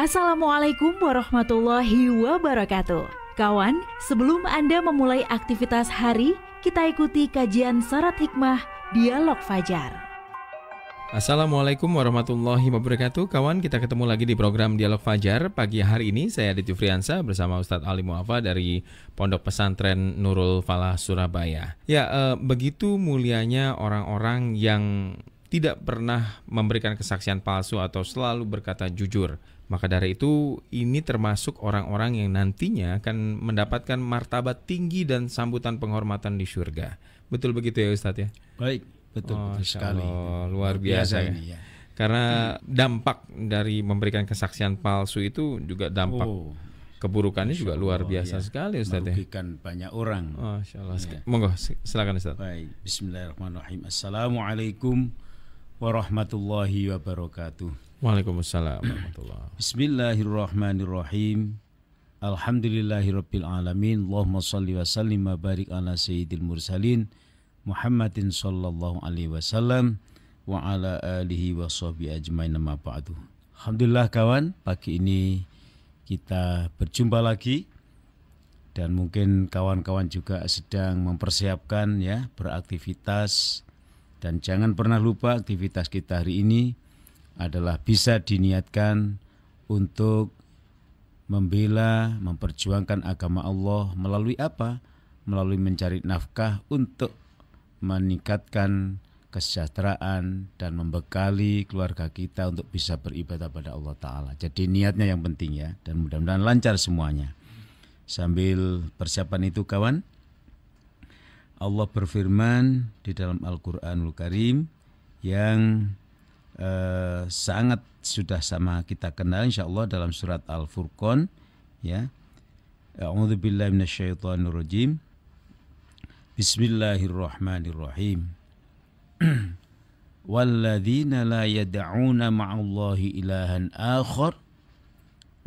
Assalamualaikum warahmatullahi wabarakatuh. Kawan, sebelum Anda memulai aktivitas hari, kita ikuti kajian Syarat Hikmah Dialog Fajar. Assalamualaikum warahmatullahi wabarakatuh. Kawan, kita ketemu lagi di program Dialog Fajar. Pagi hari ini saya Aditya Friansa bersama Ustadz Ali Mu'affa dari Pondok Pesantren Nurul Falah Surabaya. Begitu mulianya orang-orang yang tidak pernah memberikan kesaksian palsu atau selalu berkata jujur. Maka dari itu, ini termasuk orang-orang yang nantinya akan mendapatkan martabat tinggi dan sambutan penghormatan di surga. Betul begitu ya Ustadz ya? Baik, betul sekali. Luar biasa ini ya. Karena dampak dari memberikan kesaksian palsu itu juga dampak keburukannya juga luar biasa sekali Ustadz ya. Merugikan banyak orang. Masya Allah. Monggo silakan Ustadz. Baik, bismillahirrahmanirrahim. Assalamualaikum warahmatullahi wabarakatuh. Waalaikumsalam warahmatullahi. Bismillahirrahmanirrahim. Alhamdulillahirabbil alamin. Allahumma shalli wa sallim wa barik ala sayyidil mursalin Muhammadin sallallahu alaihi wasallam wa ala alihi wa sahbihi ajmain, amma ba'du. Alhamdulillah kawan, pagi ini kita berjumpa lagi dan mungkin kawan-kawan juga sedang mempersiapkan ya beraktivitas, dan jangan pernah lupa aktivitas kita hari ini adalah bisa diniatkan untuk membela, memperjuangkan agama Allah melalui apa? Melalui mencari nafkah untuk meningkatkan kesejahteraan dan membekali keluarga kita untuk bisa beribadah pada Allah Ta'ala. Jadi niatnya yang penting ya, dan mudah-mudahan lancar semuanya. Sambil persiapan itu kawan, Allah berfirman di dalam Al-Quranul Karim yang sangat sudah sama kita kenal insyaallah dalam surat Al-Furqan ya. A'udzubillahi minasyaitonirrajim. Bismillahirrahmanirrahim. Walladzina la yad'una ma'allahi ilahan akhar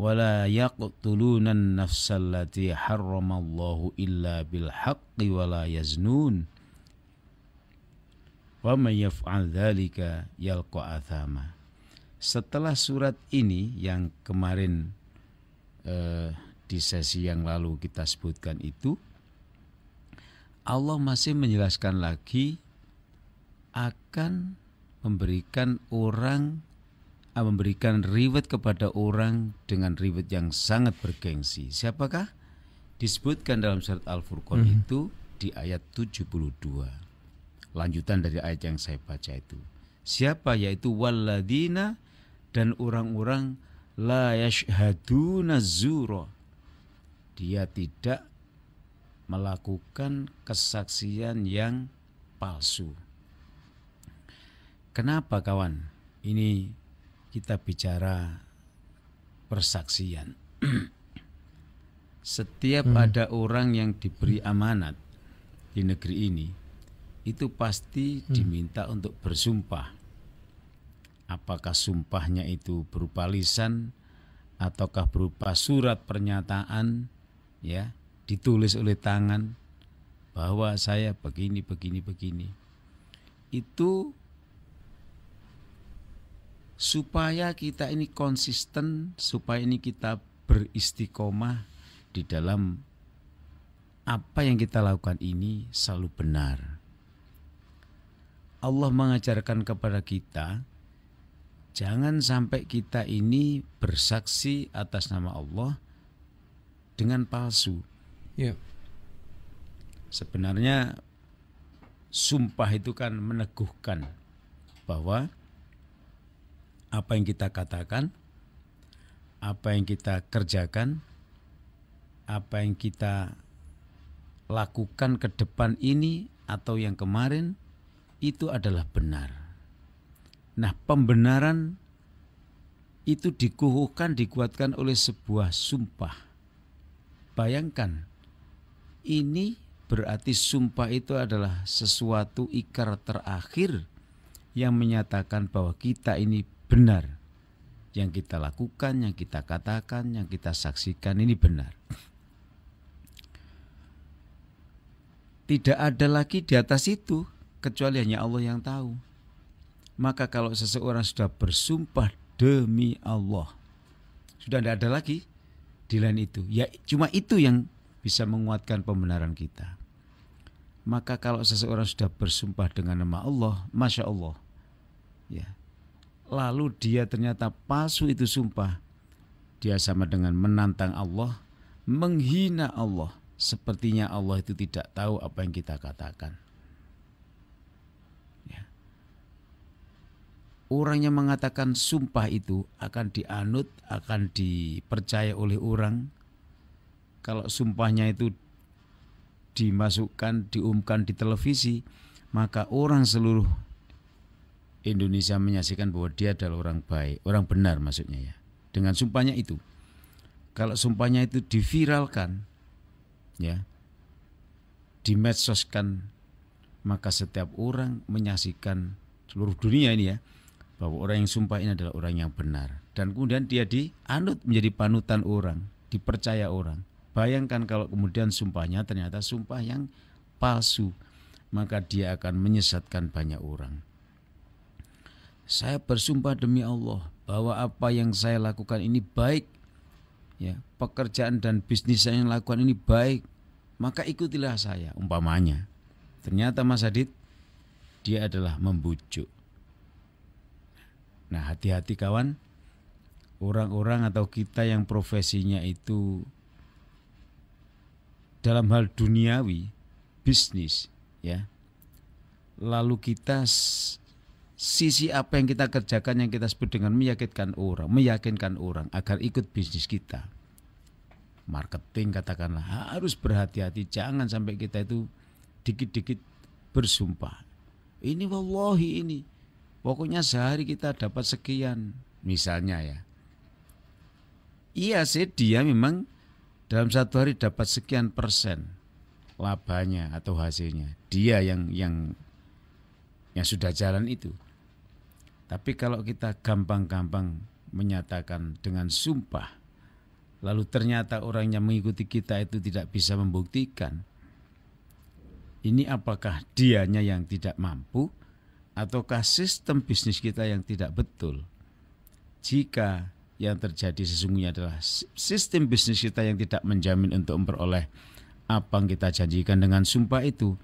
wa la yaqtuluna an-nafsal lati harramallahu illa bil haqqi wa la yaznun. Wa may yaf'al dzalika yalqa athama. Setelah surat ini yang kemarin di sesi yang lalu kita sebutkan itu, Allah masih menjelaskan lagi akan memberikan reward kepada orang dengan reward yang sangat bergengsi. Siapakah? Disebutkan dalam surat Al-Furqan itu di ayat 72. Lanjutan dari ayat yang saya baca itu. Siapa? Yaitu walladzina, dan orang-orang la yashhaduna zura. Dia tidak melakukan kesaksian yang palsu. Kenapa kawan? Ini kita bicara persaksian. Setiap ada orang yang diberi amanat di negeri ini, itu pasti diminta untuk bersumpah. Apakah sumpahnya itu berupa lisan ataukah berupa surat pernyataan ya, ditulis oleh tangan bahwa saya begini. Itu supaya kita ini konsisten, supaya ini kita beristiqomah di dalam apa yang kita lakukan ini selalu benar. Allah mengajarkan kepada kita, jangan sampai kita ini bersaksi atas nama Allah dengan palsu. Ya. Sebenarnya sumpah itu kan meneguhkan bahwa apa yang kita katakan, apa yang kita kerjakan, apa yang kita lakukan ke depan ini atau yang kemarin, itu adalah benar. Nah, pembenaran itu dikuatkan oleh sebuah sumpah. Bayangkan, ini berarti sumpah itu adalah sesuatu ikrar terakhir yang menyatakan bahwa kita ini benar. Yang kita lakukan, yang kita katakan, yang kita saksikan ini benar. Tidak ada lagi di atas itu kecuali hanya Allah yang tahu. Maka kalau seseorang sudah bersumpah demi Allah, Sudah tidak ada lagi di lain itu. Ya cuma itu yang bisa menguatkan pembenaran kita. Maka kalau seseorang sudah bersumpah dengan nama Allah, Masya Allah, ya, lalu dia ternyata palsu itu sumpah, dia sama dengan menantang Allah, menghina Allah. Sepertinya Allah itu tidak tahu apa yang kita katakan. Ya. Orang yang mengatakan sumpah itu akan dianut, akan dipercaya oleh orang. Kalau sumpahnya itu dimasukkan, diumumkan di televisi, maka orang seluruh Indonesia menyaksikan bahwa dia adalah orang baik, orang benar maksudnya ya. Dengan sumpahnya itu. Kalau sumpahnya itu diviralkan, ya, dimedsoskan, maka setiap orang menyaksikan seluruh dunia ini ya, bahwa orang yang sumpah ini adalah orang yang benar. Dan kemudian dia dianut menjadi panutan orang, dipercaya orang. Bayangkan kalau kemudian sumpahnya ternyata sumpah yang palsu, maka dia akan menyesatkan banyak orang. Saya bersumpah demi Allah bahwa apa yang saya lakukan ini baik, ya, pekerjaan dan bisnis saya yang lakukan ini baik, maka ikutilah saya, umpamanya. Ternyata Mas Adit, dia adalah membujuk. Nah, hati-hati kawan, orang-orang atau kita yang profesinya itu dalam hal duniawi, bisnis, ya. Lalu kita sisi apa yang kita kerjakan yang kita sebut dengan meyakinkan orang agar ikut bisnis kita. Marketing katakanlah, harus berhati-hati, jangan sampai kita itu dikit-dikit bersumpah. Ini wallahi ini, pokoknya sehari kita dapat sekian, misalnya ya. Iya sih, dia memang dalam satu hari dapat sekian persen labanya atau hasilnya. Dia yang sudah jalan itu. Tapi kalau kita gampang-gampang menyatakan dengan sumpah, lalu ternyata orang yang mengikuti kita itu tidak bisa membuktikan, ini apakah dianya yang tidak mampu ataukah sistem bisnis kita yang tidak betul? Jika yang terjadi sesungguhnya adalah sistem bisnis kita yang tidak menjamin untuk memperoleh apa yang kita janjikan dengan sumpah itu,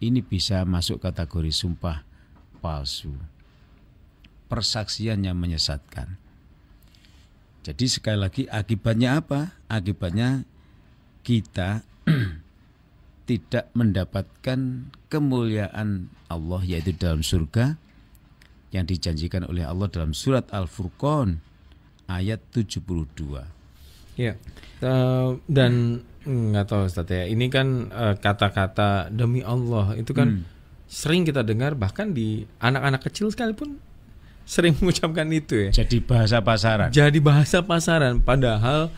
ini bisa masuk kategori sumpah palsu. Persaksian yang menyesatkan. Jadi sekali lagi akibatnya apa? Akibatnya kita tidak mendapatkan kemuliaan Allah, yaitu dalam surga yang dijanjikan oleh Allah dalam surat Al-Furqan ayat 72. Ya, dan nggak tahu Ustaz ya, ini kan kata-kata demi Allah itu kan sering kita dengar, bahkan di anak-anak kecil sekalipun sering mengucapkan itu ya. Jadi bahasa pasaran. Padahal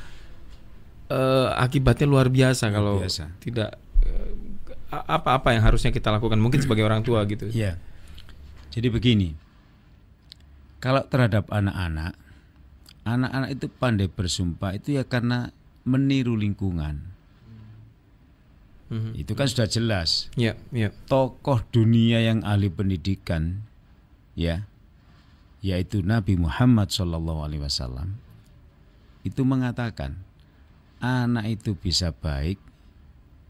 akibatnya luar biasa kalau tidak apa-apa yang harusnya kita lakukan mungkin sebagai orang tua gitu. Ya. Jadi begini, kalau terhadap anak-anak itu pandai bersumpah itu ya karena meniru lingkungan. Itu kan sudah jelas. Ya. Tokoh dunia yang ahli pendidikan, ya, yaitu Nabi Muhammad SAW, itu mengatakan anak itu bisa baik,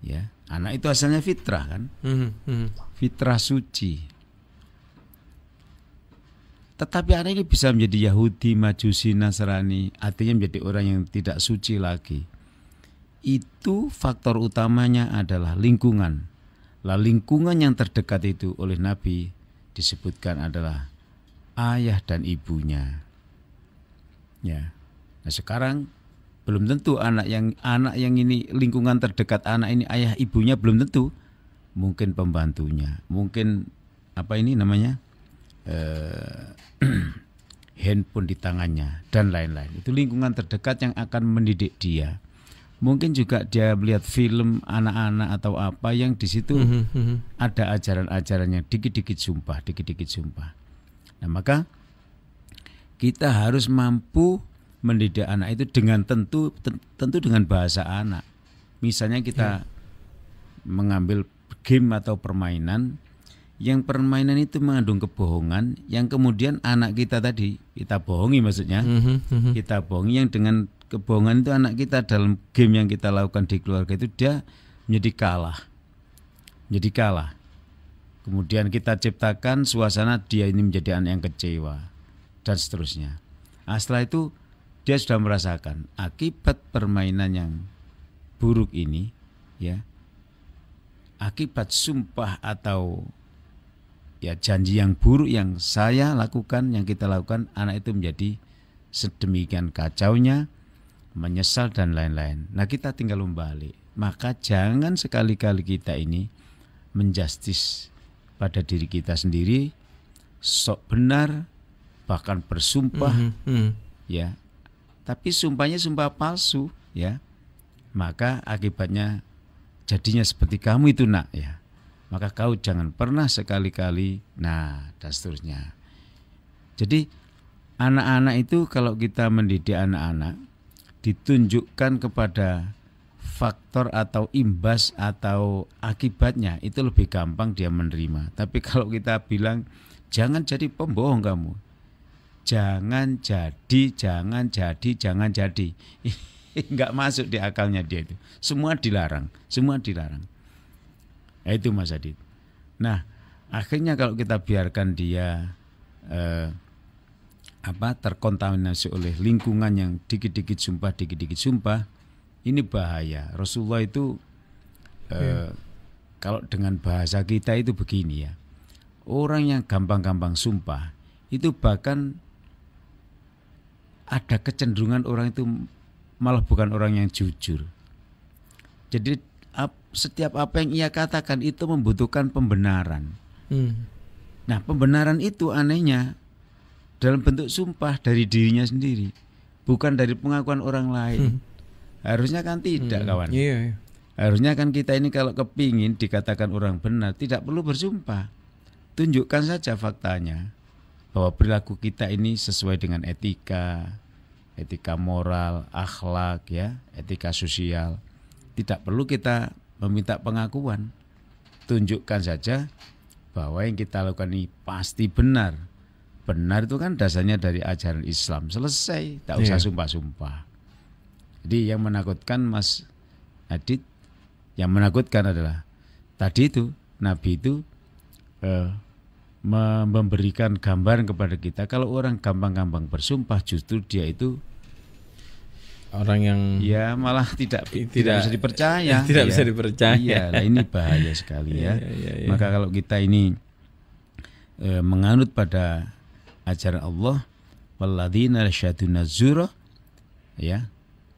ya. Anak itu asalnya fitrah kan, fitrah suci. Tetapi anak ini bisa menjadi Yahudi, Majusi, Nasrani, artinya menjadi orang yang tidak suci lagi. Itu faktor utamanya adalah lingkungan. Lah lingkungan yang terdekat itu oleh Nabi disebutkan adalah ayah dan ibunya. Ya. Nah sekarang belum tentu anak yang ini lingkungan terdekat anak ini ayah ibunya belum tentu. Mungkin pembantunya, mungkin apa ini namanya? Handphone di tangannya dan lain-lain. Itu lingkungan terdekat yang akan mendidik dia. Mungkin juga dia melihat film anak-anak atau apa yang di situ ada ajaran-ajaran yang dikit-dikit sumpah. Nah, maka kita harus mampu mendidik anak itu dengan tentu dengan bahasa anak. Misalnya kita mengambil game atau permainan yang permainan itu mengandung kebohongan, yang kemudian anak kita tadi kita bohongi, maksudnya kita bohongi, yang dengan kebohongan itu anak kita dalam game yang kita lakukan di keluarga itu dia menjadi kalah. Kemudian kita ciptakan suasana dia ini menjadi anak yang kecewa dan seterusnya. Setelah itu dia sudah merasakan akibat permainan yang buruk ini, ya, akibat sumpah atau ya janji yang buruk yang saya lakukan, yang kita lakukan, anak itu menjadi sedemikian kacaunya, menyesal dan lain-lain. Nah, kita tinggal membalik. Maka jangan sekali-kali kita ini menjustis pada diri kita sendiri, sok benar, bahkan bersumpah, ya. Tapi sumpahnya sumpah palsu, ya. Maka akibatnya jadinya seperti kamu itu, nak, ya. Maka kau jangan pernah sekali-kali, nah, dan seterusnya. Jadi anak-anak itu kalau kita mendidik anak-anak, ditunjukkan kepada faktor atau imbas atau akibatnya, itu lebih gampang dia menerima. Tapi kalau kita bilang jangan jadi pembohong kamu, jangan jadi, nggak masuk di akalnya dia itu. Semua dilarang. Itu Mas Adit. Nah, akhirnya kalau kita biarkan dia terkontaminasi oleh lingkungan yang dikit-dikit sumpah, ini bahaya. Rasulullah itu kalau dengan bahasa kita itu begini, ya. Orang yang gampang-gampang sumpah itu bahkan ada kecenderungan orang itu malah bukan orang yang jujur. Jadi setiap apa yang ia katakan itu membutuhkan pembenaran. Nah, pembenaran itu anehnya dalam bentuk sumpah dari dirinya sendiri, bukan dari pengakuan orang lain. Harusnya kan tidak, kawan. Iya. Harusnya kan kita ini kalau kepingin dikatakan orang benar, tidak perlu bersumpah. Tunjukkan saja faktanya bahwa perilaku kita ini sesuai dengan etika moral, akhlak, ya, etika sosial. Tidak perlu kita meminta pengakuan. Tunjukkan saja bahwa yang kita lakukan ini pasti benar. Benar itu kan dasarnya dari ajaran Islam. Selesai, tak usah sumpah-sumpah. Jadi yang menakutkan Mas Adit, yang menakutkan adalah tadi itu Nabi itu memberikan gambaran kepada kita kalau orang gampang-gampang bersumpah justru dia itu orang yang ya malah tidak bisa dipercaya. Tidak bisa dipercaya. Iya, nah ini bahaya sekali, ya. Iya. Maka kalau kita ini menganut pada ajaran Allah, walladzina yasyhaduna dzura, ya,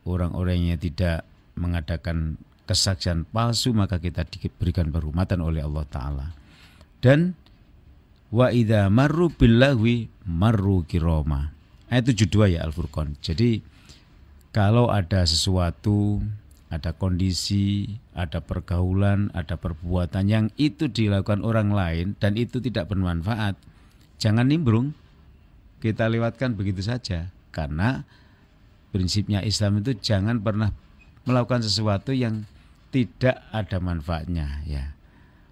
orang-orang yang tidak mengadakan kesaksian palsu, maka kita diberikan penghormatan oleh Allah Ta'ala. Dan wa idza marru billahwi marru kirama. Ayat 72 ya Al-Furqan. Jadi kalau ada sesuatu, ada kondisi, ada pergaulan, ada perbuatan yang itu dilakukan orang lain dan itu tidak bermanfaat, jangan nimbrung. Kita lewatkan begitu saja. Karena prinsipnya Islam itu jangan pernah melakukan sesuatu yang tidak ada manfaatnya, ya.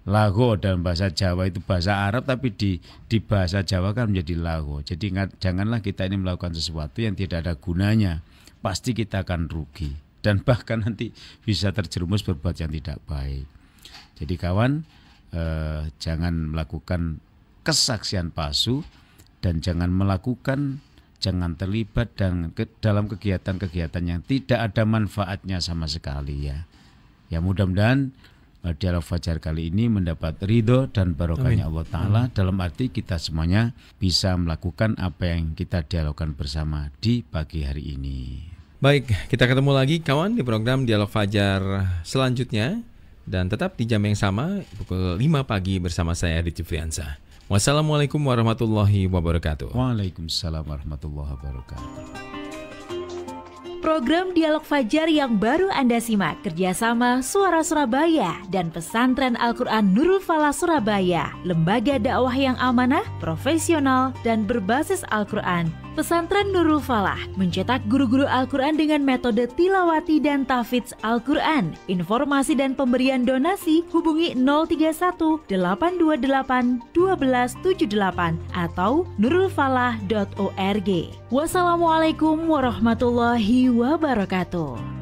Lagho dalam bahasa Jawa itu bahasa Arab, tapi di bahasa Jawa kan menjadi lagho. Jadi janganlah kita ini melakukan sesuatu yang tidak ada gunanya. Pasti kita akan rugi dan bahkan nanti bisa terjerumus berbuat yang tidak baik. Jadi kawan, jangan melakukan kesaksian palsu dan jangan terlibat dalam kegiatan-kegiatan yang tidak ada manfaatnya sama sekali, ya. Ya, mudah-mudahan dialog Fajar kali ini mendapat ridho dan barokahnya Allah Ta'ala. Dalam arti kita semuanya bisa melakukan apa yang kita dialogkan bersama di pagi hari ini. Baik, kita ketemu lagi kawan di program Dialog Fajar selanjutnya. Dan tetap di jam yang sama pukul 5 pagi bersama saya Adit Jufriansah. Wassalamualaikum warahmatullahi wabarakatuh. Waalaikumsalam warahmatullahi wabarakatuh. Program Dialog Fajar yang baru Anda simak kerjasama Suara Surabaya dan Pesantren Al-Quran Nurul Falah Surabaya, lembaga dakwah yang amanah, profesional, dan berbasis Al-Quran Pesantren Nurul Falah mencetak guru-guru Al-Quran dengan metode tilawati dan tahfidz Al-Quran. Informasi dan pemberian donasi hubungi 031 828 1278 atau nurulfalah.org. Wassalamualaikum warahmatullahi wabarakatuh.